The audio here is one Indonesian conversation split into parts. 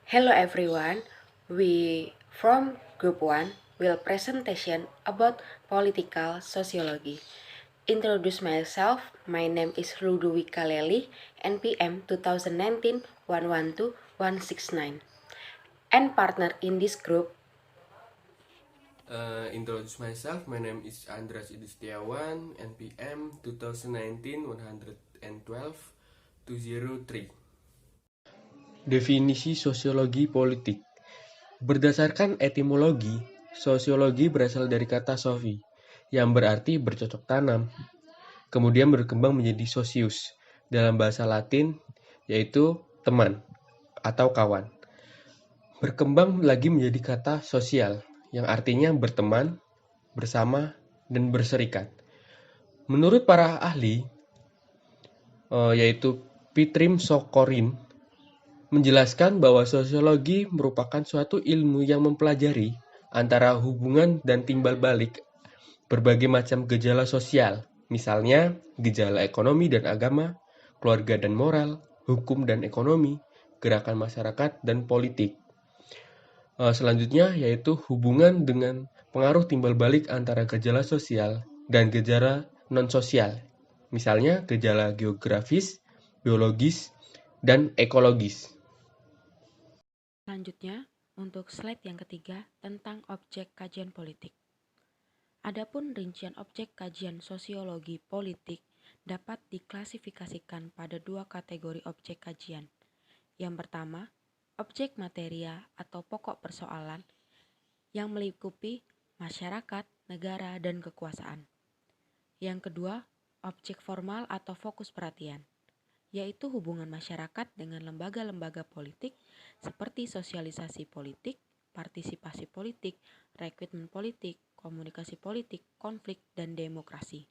Hello everyone, we from Group 1 will presentation about political sociology. Introduce myself, my name is Ludovica Lely, NPM 2019-112-169, and partner in this group. Introduce myself, my name is Andras Idustiawan, NPM 2019-112-203. Definisi sosiologi politik. Berdasarkan etimologi, sosiologi berasal dari kata sophie, yang berarti bercocok tanam, kemudian berkembang menjadi socius, dalam bahasa Latin, yaitu teman atau kawan. Berkembang lagi menjadi kata sosial, yang artinya berteman, bersama, dan berserikat. Menurut para ahli, yaitu Pitrim Sokorin, menjelaskan bahwa sosiologi merupakan suatu ilmu yang mempelajari antara hubungan dan timbal balik berbagai macam gejala sosial, misalnya gejala ekonomi dan agama, keluarga dan moral, hukum dan ekonomi, gerakan masyarakat dan politik. Selanjutnya yaitu hubungan dengan pengaruh timbal balik antara gejala sosial dan gejala non-sosial, misalnya gejala geografis, biologis, dan ekologis. Selanjutnya, untuk slide yang ketiga tentang objek kajian politik. Adapun rincian objek kajian sosiologi politik dapat diklasifikasikan pada dua kategori objek kajian. Yang pertama, objek materia atau pokok persoalan yang melingkupi masyarakat, negara, dan kekuasaan. Yang kedua, objek formal atau fokus perhatian, yaitu hubungan masyarakat dengan lembaga-lembaga politik seperti sosialisasi politik, partisipasi politik, rekrutmen politik, komunikasi politik, konflik, dan demokrasi,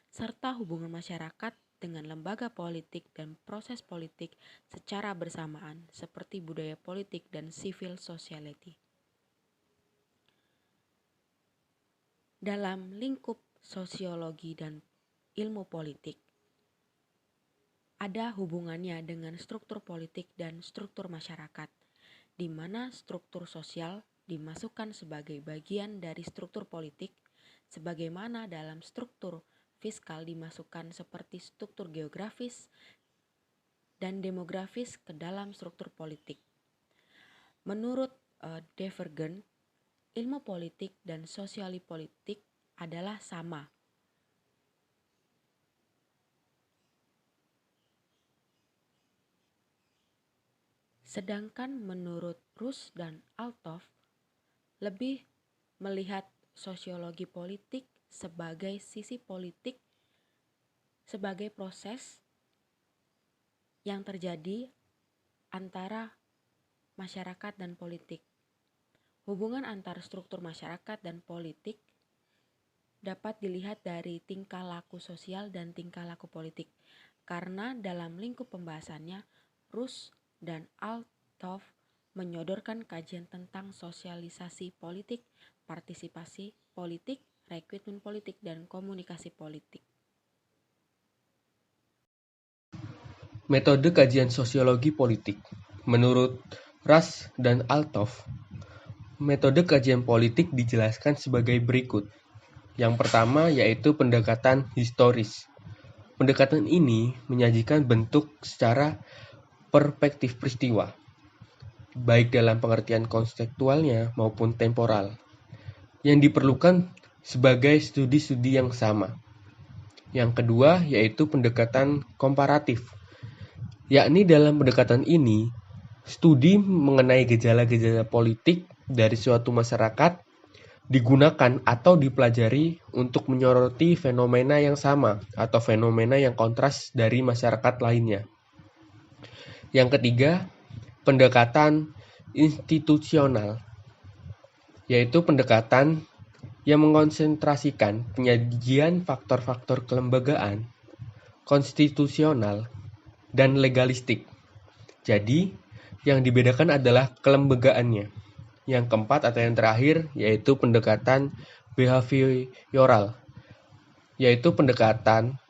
serta hubungan masyarakat dengan lembaga politik dan proses politik secara bersamaan seperti budaya politik dan civil society. Dalam lingkup sosiologi dan ilmu politik, ada hubungannya dengan struktur politik dan struktur masyarakat, di mana struktur sosial dimasukkan sebagai bagian dari struktur politik, sebagaimana dalam struktur fiskal dimasukkan seperti struktur geografis dan demografis ke dalam struktur politik. Menurut Divergent, ilmu politik dan sosialipolitik adalah sama. Sedangkan menurut Rus dan Althoff, lebih melihat sosiologi politik sebagai sisi politik sebagai proses yang terjadi antara masyarakat dan politik. Hubungan antara struktur masyarakat dan politik dapat dilihat dari tingkah laku sosial dan tingkah laku politik, karena dalam lingkup pembahasannya, Rus dan Althoff menyodorkan kajian tentang sosialisasi politik, partisipasi politik, rekrutmen politik, dan komunikasi politik. Metode kajian sosiologi politik. Menurut Ras dan Althoff, metode kajian politik dijelaskan sebagai berikut. Yang pertama yaitu pendekatan historis. Pendekatan ini menyajikan bentuk secara perspektif peristiwa, baik dalam pengertian konseptualnya maupun temporal, yang diperlukan sebagai studi-studi yang sama. Yang kedua yaitu pendekatan komparatif, yakni dalam pendekatan ini, studi mengenai gejala-gejala politik dari suatu masyarakat digunakan atau dipelajari untuk menyoroti fenomena yang sama atau fenomena yang kontras dari masyarakat lainnya. Yang ketiga, pendekatan institusional, yaitu pendekatan yang mengonsentrasikan penyajian faktor-faktor kelembagaan, konstitusional, dan legalistik. Jadi, yang dibedakan adalah kelembagaannya. Yang keempat atau yang terakhir yaitu pendekatan behavioral, yaitu pendekatan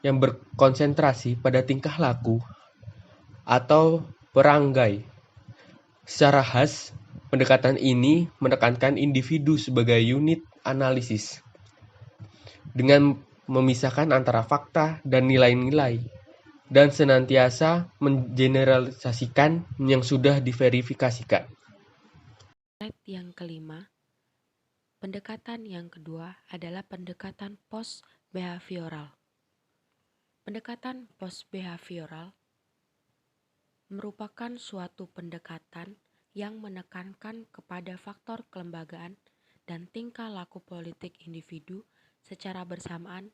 yang berkonsentrasi pada tingkah laku atau perangai Secara khas, pendekatan ini menekankan individu sebagai unit analisis dengan memisahkan antara fakta dan nilai-nilai dan senantiasa mengeneralisasikan yang sudah diverifikasikan. Slide yang kelima, pendekatan yang kedua adalah pendekatan post-behavioral. Pendekatan post-behavioral merupakan suatu pendekatan yang menekankan kepada faktor kelembagaan dan tingkah laku politik individu secara bersamaan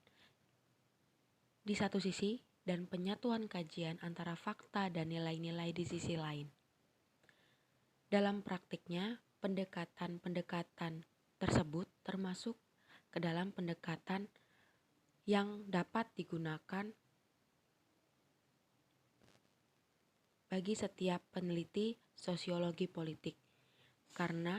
di satu sisi dan penyatuan kajian antara fakta dan nilai-nilai di sisi lain. Dalam praktiknya, pendekatan-pendekatan tersebut termasuk ke dalam pendekatan yang dapat digunakan bagi setiap peneliti sosiologi politik, karena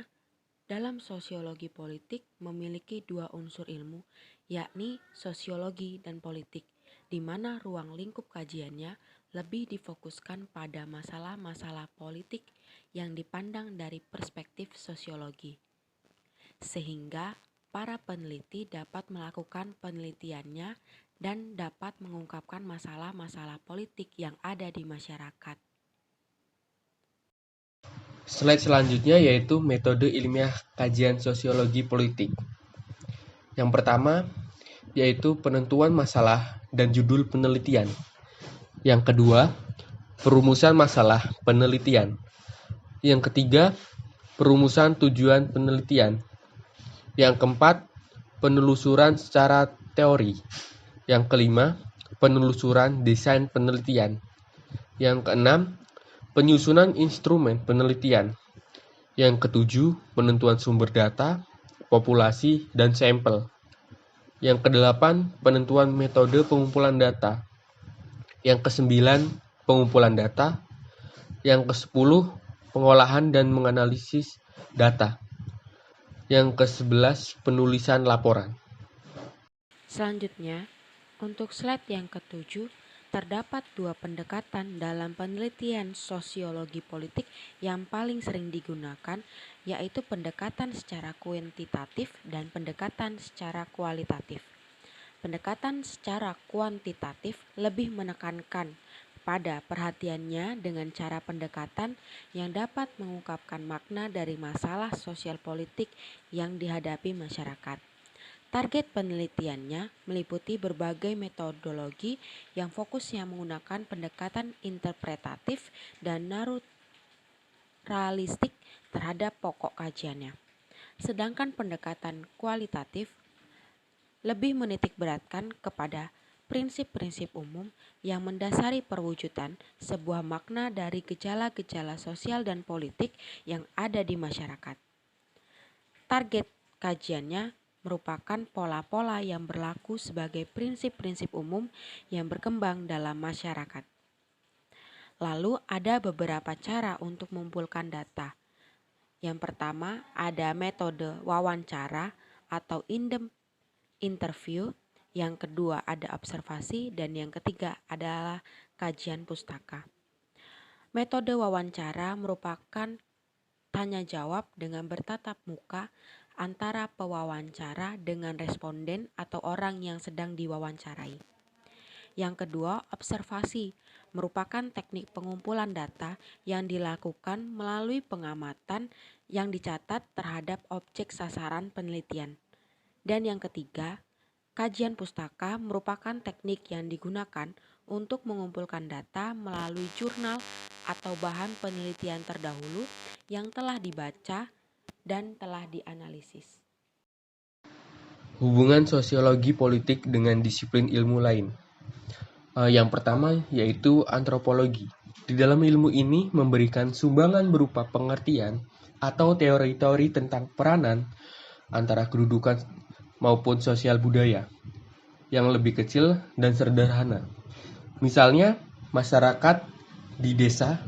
dalam sosiologi politik memiliki dua unsur ilmu, yakni sosiologi dan politik, di mana ruang lingkup kajiannya lebih difokuskan pada masalah-masalah politik yang dipandang dari perspektif sosiologi, sehingga para peneliti dapat melakukan penelitiannya dan dapat mengungkapkan masalah-masalah politik yang ada di masyarakat. Slide selanjutnya yaitu metode ilmiah kajian sosiologi politik. Yang pertama yaitu penentuan masalah dan judul penelitian. Yang kedua, perumusan masalah penelitian. Yang ketiga, perumusan tujuan penelitian. Yang keempat, penelusuran secara teori. Yang kelima, penelusuran desain penelitian. Yang keenam, penyusunan instrumen penelitian. Yang ketujuh, penentuan sumber data, populasi, dan sampel. Yang kedelapan, penentuan metode pengumpulan data. Yang kesembilan, pengumpulan data. Yang kesepuluh, pengolahan dan menganalisis data. Yang ke-11, penulisan laporan. Selanjutnya, untuk slide yang ketujuh, terdapat dua pendekatan dalam penelitian sosiologi politik yang paling sering digunakan, yaitu pendekatan secara kuantitatif dan pendekatan secara kualitatif. Pendekatan secara kuantitatif lebih menekankan pada perhatiannya dengan cara pendekatan yang dapat mengungkapkan makna dari masalah sosial politik yang dihadapi masyarakat. Target penelitiannya meliputi berbagai metodologi yang fokusnya menggunakan pendekatan interpretatif dan naturalistik terhadap pokok kajiannya. Sedangkan pendekatan kualitatif lebih menitikberatkan kepada prinsip-prinsip umum yang mendasari perwujudan sebuah makna dari gejala-gejala sosial dan politik yang ada di masyarakat. Target kajiannya merupakan pola-pola yang berlaku sebagai prinsip-prinsip umum yang berkembang dalam masyarakat. Lalu ada beberapa cara untuk mengumpulkan data. Yang pertama ada metode wawancara atau interview, yang kedua ada observasi, dan yang ketiga adalah kajian pustaka. Metode wawancara merupakan tanya jawab dengan bertatap muka antara pewawancara dengan responden atau orang yang sedang diwawancarai. Yang kedua, observasi merupakan teknik pengumpulan data yang dilakukan melalui pengamatan yang dicatat terhadap objek sasaran penelitian. Dan yang ketiga, kajian pustaka merupakan teknik yang digunakan untuk mengumpulkan data melalui jurnal atau bahan penelitian terdahulu yang telah dibaca dan telah dianalisis. Hubungan sosiologi politik dengan disiplin ilmu lain. Yang pertama yaitu antropologi. Di dalam ilmu ini memberikan sumbangan berupa pengertian atau teori-teori tentang peranan antara kedudukan maupun sosial budaya yang lebih kecil dan sederhana. Misalnya, masyarakat di desa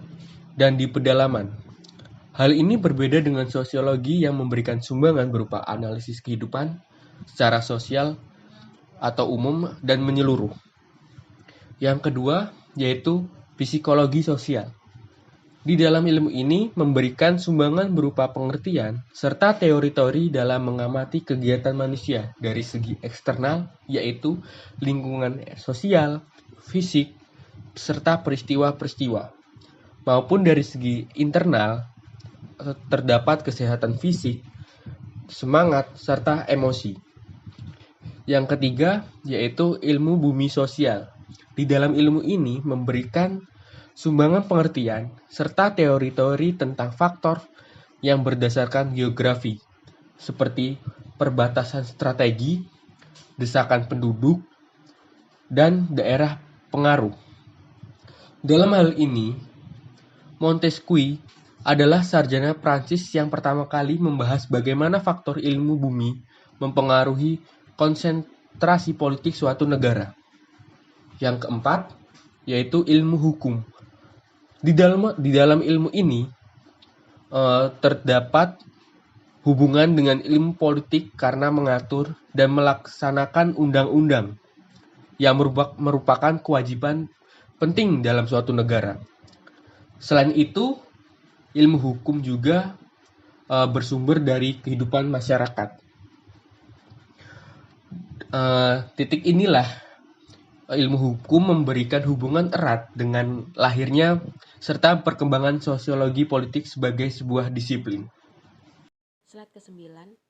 dan di pedalaman. Hal ini berbeda dengan sosiologi yang memberikan sumbangan berupa analisis kehidupan secara sosial atau umum dan menyeluruh. Yang kedua yaitu psikologi sosial. Di dalam ilmu ini memberikan sumbangan berupa pengertian serta teori-teori dalam mengamati kegiatan manusia dari segi eksternal, yaitu lingkungan sosial, fisik, serta peristiwa-peristiwa, maupun dari segi internal, terdapat kesehatan fisik, semangat, serta emosi. Yang ketiga, yaitu ilmu bumi sosial. Di dalam ilmu ini memberikan sumbangan pengertian serta teori-teori tentang faktor yang berdasarkan geografi, seperti perbatasan strategi, desakan penduduk, dan daerah pengaruh. Dalam hal ini, Montesquieu adalah sarjana Prancis yang pertama kali membahas bagaimana faktor ilmu bumi mempengaruhi konsentrasi politik suatu negara. Yang keempat, yaitu ilmu hukum. Di dalam ilmu ini terdapat hubungan dengan ilmu politik karena mengatur dan melaksanakan undang-undang yang merupakan kewajiban penting dalam suatu negara. Selain itu, ilmu hukum juga bersumber dari kehidupan masyarakat. Titik inilah ilmu hukum memberikan hubungan erat dengan lahirnya serta perkembangan sosiologi politik sebagai sebuah disiplin. Slide ke-9,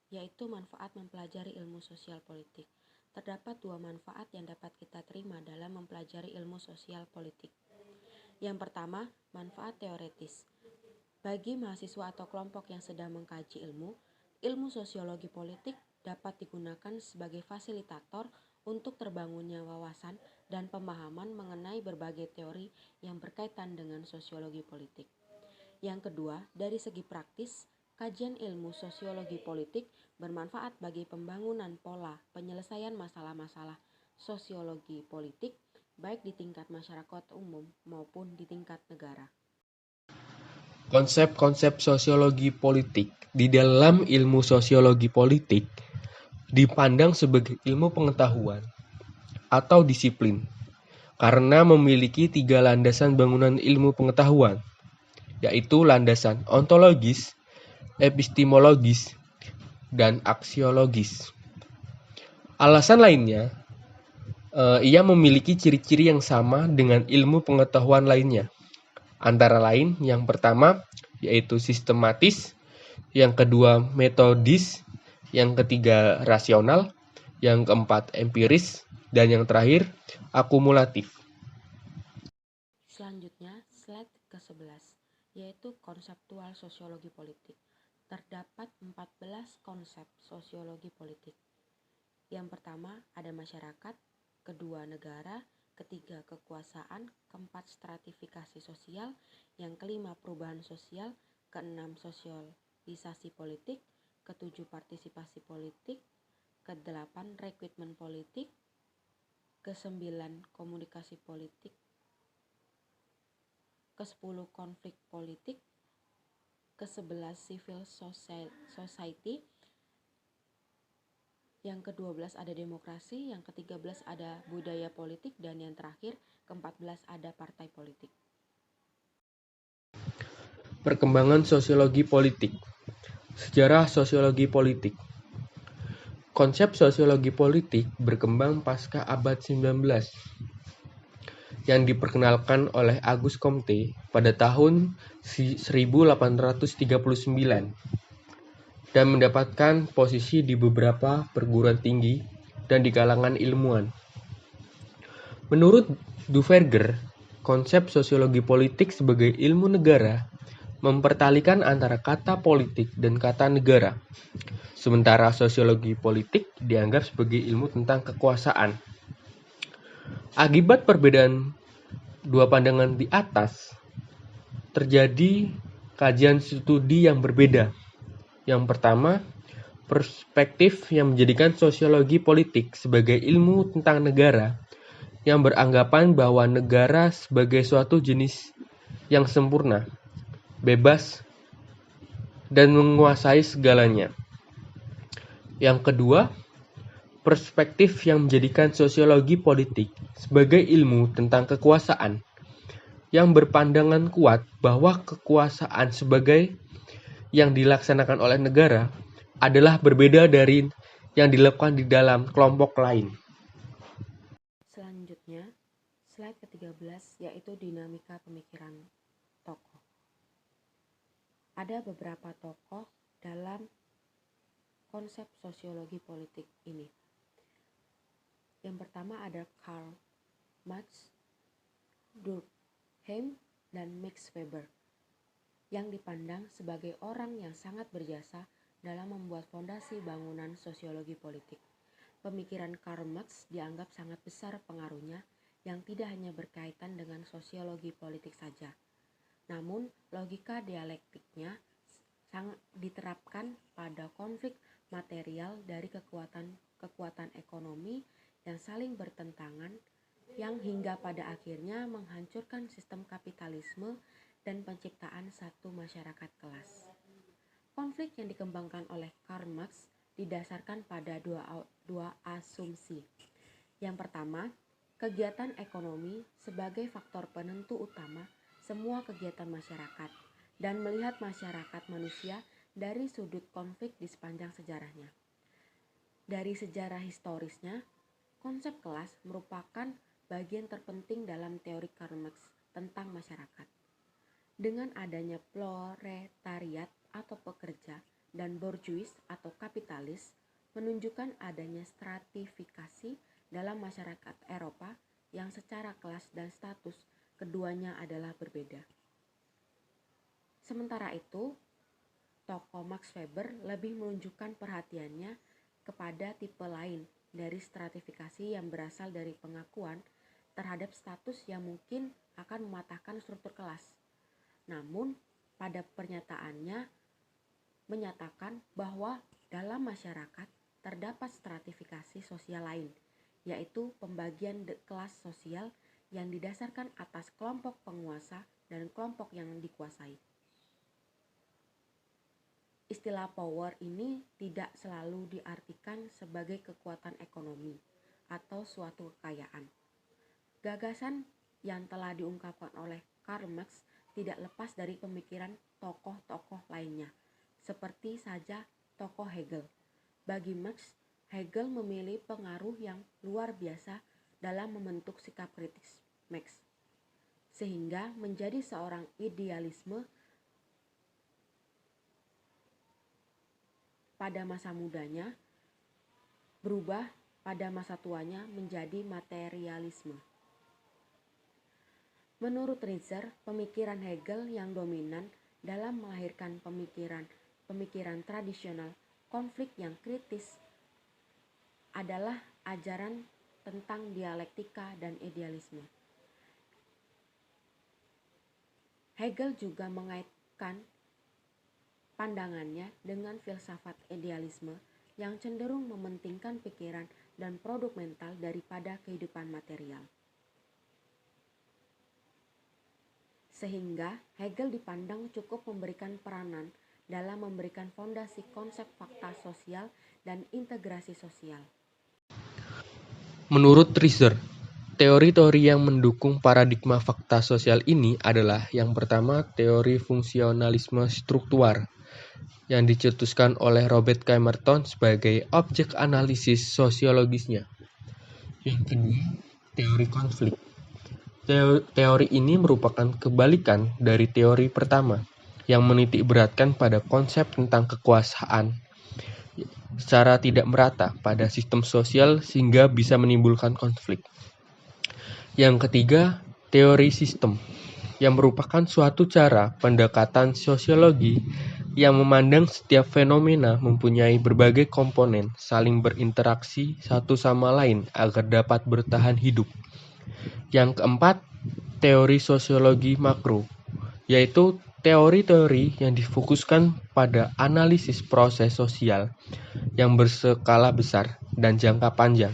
yaitu manfaat mempelajari ilmu sosial politik. Terdapat dua manfaat yang dapat kita terima dalam mempelajari ilmu sosial politik. Yang pertama, manfaat teoretis. Bagi mahasiswa atau kelompok yang sedang mengkaji ilmu sosiologi politik dapat digunakan sebagai fasilitator untuk terbangunnya wawasan dan pemahaman mengenai berbagai teori yang berkaitan dengan sosiologi politik. Yang kedua, dari segi praktis, kajian ilmu sosiologi politik bermanfaat bagi pembangunan pola penyelesaian masalah-masalah sosiologi politik, baik di tingkat masyarakat umum maupun di tingkat negara. Konsep-konsep sosiologi politik di dalam ilmu sosiologi politik dipandang sebagai ilmu pengetahuan atau disiplin karena memiliki 3 landasan bangunan ilmu pengetahuan, yaitu landasan ontologis, epistemologis, dan aksiologis. Alasan lainnya, ia memiliki ciri-ciri yang sama dengan ilmu pengetahuan lainnya. Antara lain, yang pertama yaitu sistematis, yang kedua metodis, yang ketiga rasional, yang keempat empiris, dan yang terakhir akumulatif. Selanjutnya, slide ke-11, yaitu konseptual sosiologi politik. Terdapat 14 konsep sosiologi politik. Yang pertama ada masyarakat, kedua negara, ketiga kekuasaan, keempat stratifikasi sosial, yang kelima perubahan sosial, keenam sosialisasi politik, ketujuh partisipasi politik, kedelapan rekrutmen politik, kesembilan komunikasi politik, ke-10 konflik politik, ke-11 civil society, yang ke-12 ada demokrasi, yang ke-13 ada budaya politik, dan yang terakhir ke-14 ada partai politik. Perkembangan sosiologi politik. Sejarah sosiologi politik. Konsep sosiologi politik berkembang pasca abad 19 yang diperkenalkan oleh Auguste Comte pada tahun 1839 dan mendapatkan posisi di beberapa perguruan tinggi dan di kalangan ilmuwan. Menurut Duverger, konsep sosiologi politik sebagai ilmu negara mempertalikan antara kata politik dan kata negara, sementara sosiologi politik dianggap sebagai ilmu tentang kekuasaan. Akibat perbedaan dua pandangan di atas, terjadi kajian studi yang berbeda. Yang pertama, perspektif yang menjadikan sosiologi politik sebagai ilmu tentang negara yang beranggapan bahwa negara sebagai suatu jenis yang sempurna, bebas, dan menguasai segalanya. Yang kedua, perspektif yang menjadikan sosiologi politik sebagai ilmu tentang kekuasaan yang berpandangan kuat bahwa kekuasaan sebagai yang dilaksanakan oleh negara adalah berbeda dari yang dilakukan di dalam kelompok lain. Selanjutnya, slide ke-13 yaitu dinamika pemikiran tokoh. Ada beberapa tokoh dalam konsep sosiologi politik ini. Yang pertama ada Karl Marx, Durkheim, dan Max Weber yang dipandang sebagai orang yang sangat berjasa dalam membuat fondasi bangunan sosiologi politik. Pemikiran Karl Marx dianggap sangat besar pengaruhnya yang tidak hanya berkaitan dengan sosiologi politik saja, namun logika dialektiknya sangat diterapkan pada konflik material dari kekuatan ekonomi yang saling bertentangan yang hingga pada akhirnya menghancurkan sistem kapitalisme dan penciptaan satu masyarakat kelas. Konflik yang dikembangkan oleh Karl Marx didasarkan pada dua asumsi. Yang pertama, kegiatan ekonomi sebagai faktor penentu utama semua kegiatan masyarakat dan melihat masyarakat manusia dari sudut konflik di sepanjang sejarahnya. Dari sejarah historisnya, konsep kelas merupakan bagian terpenting dalam teori Karl Marx tentang masyarakat. Dengan adanya proletariat atau pekerja dan bourgeois atau kapitalis menunjukkan adanya stratifikasi dalam masyarakat Eropa yang secara kelas dan status keduanya adalah berbeda. Sementara itu, tokoh Max Weber lebih menunjukkan perhatiannya kepada tipe lain dari stratifikasi yang berasal dari pengakuan terhadap status yang mungkin akan mematahkan struktur kelas. Namun, pada pernyataannya menyatakan bahwa dalam masyarakat terdapat stratifikasi sosial lain, yaitu pembagian kelas sosial yang didasarkan atas kelompok penguasa dan kelompok yang dikuasai. Istilah power ini tidak selalu diartikan sebagai kekuatan ekonomi atau suatu kekayaan. Gagasan yang telah diungkapkan oleh Karl Marx tidak lepas dari pemikiran tokoh-tokoh lainnya, seperti saja tokoh Hegel. Bagi Marx, Hegel memiliki pengaruh yang luar biasa dalam membentuk sikap kritis Marx, sehingga menjadi seorang idealisme pada masa mudanya, berubah pada masa tuanya menjadi materialisme. Menurut Riesser, pemikiran Hegel yang dominan dalam melahirkan pemikiran tradisional konflik yang kritis adalah ajaran tentang dialektika dan idealisme. Hegel juga mengaitkan pandangannya dengan filsafat idealisme yang cenderung mementingkan pikiran dan produk mental daripada kehidupan material. Sehingga Hegel dipandang cukup memberikan peranan dalam memberikan fondasi konsep fakta sosial dan integrasi sosial. Menurut Riesser, teori-teori yang mendukung paradigma fakta sosial ini adalah yang pertama teori fungsionalisme struktural yang dicetuskan oleh Robert Camerton sebagai objek analisis sosiologisnya. Yang kedua, teori konflik. Teori ini merupakan kebalikan dari teori pertama yang menitik beratkan pada konsep tentang kekuasaan secara tidak merata pada sistem sosial sehingga bisa menimbulkan konflik. Yang ketiga, teori sistem yang merupakan suatu cara pendekatan sosiologi yang memandang setiap fenomena mempunyai berbagai komponen saling berinteraksi satu sama lain agar dapat bertahan hidup. Yang keempat, teori sosiologi makro, yaitu teori-teori yang difokuskan pada analisis proses sosial yang berskala besar dan jangka panjang